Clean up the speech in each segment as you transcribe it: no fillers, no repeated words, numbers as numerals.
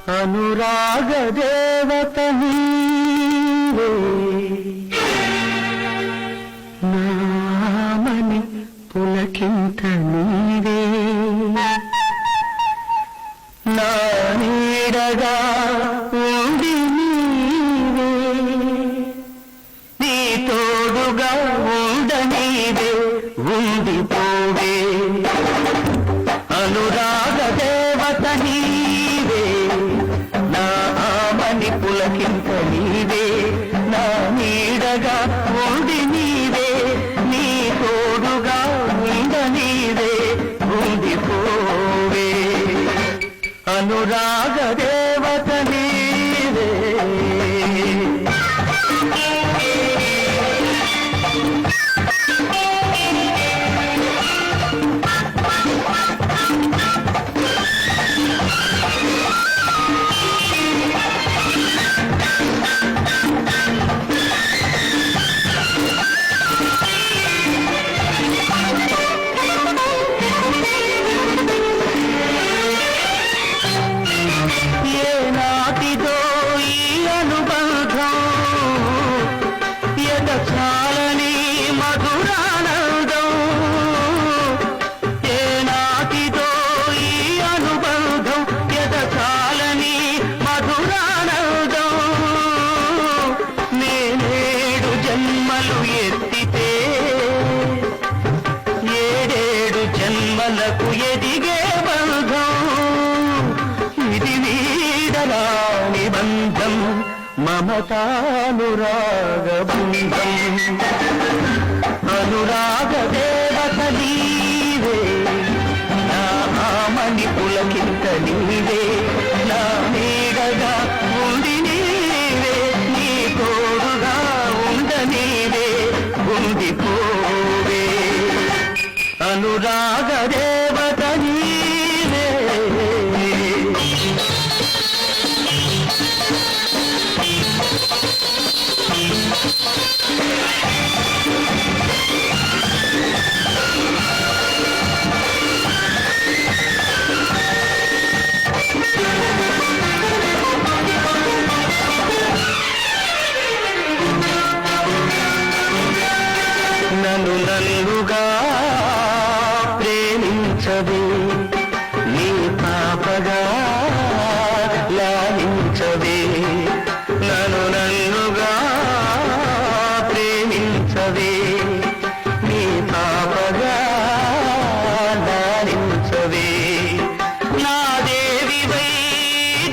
అనురాగ దేవత నీవే నామని పులకింత నీవే నా నీడగా ఉండి నీవే నీ తోడుగా ఉండనీవే ఉండిపోవే అనురాగ దేవత నీవే నా ఆమని పులకింత నీవే నా నీడగా ఉండి నీవే నీ తోడుగా ఉండనీవే ఉండిపోవే అనురాగ దేవత నీవే చాలని మధురానందం ఏనాటిదో ఈ అనుబంధం ఎదచాలని మధురానందం నేనేడు జన్మలు ఎత్తితే ఏడేడు జన్మలకు ఎదిగే బంధం ఇది వీడరాని బంధం మమతానురాగ బృందం అనురాగ దేవత నీవే నా ఆమని పులకింత నీవే నా నీడగా ఉండి నీవే నీ తోడుగా ఉండ నీవే ఉండిపోవే అనురాగ దేవత నీవే నన్ను నన్నుగా ప్రేమించవే నీ పాపగా లాలించవే నన్ను నన్నుగా ప్రేమించవే నీ పాపగా లాలించవే నా దేవివై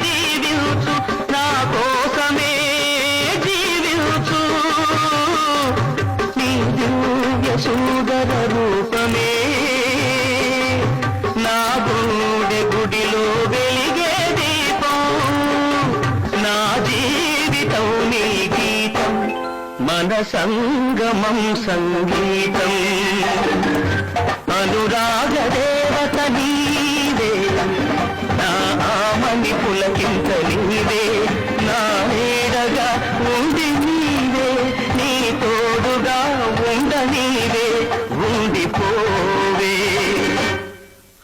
జీవించు నా కోసమే జీవించు నీ దివ్య సుందర రూపమే నా గుండె గుడిలో వెలిగే దీపం నా జీవితం నీ గీతం మన సంగమం సంగీతం అనురాగ దేవత నీవే నా ఆమని పులకింత నీవే నా నీడగా ఉండి నీవే నీ తోడుగా ఉండ నీవే ఉండిపోవే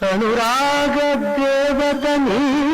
అనురాగ దేవత నీవే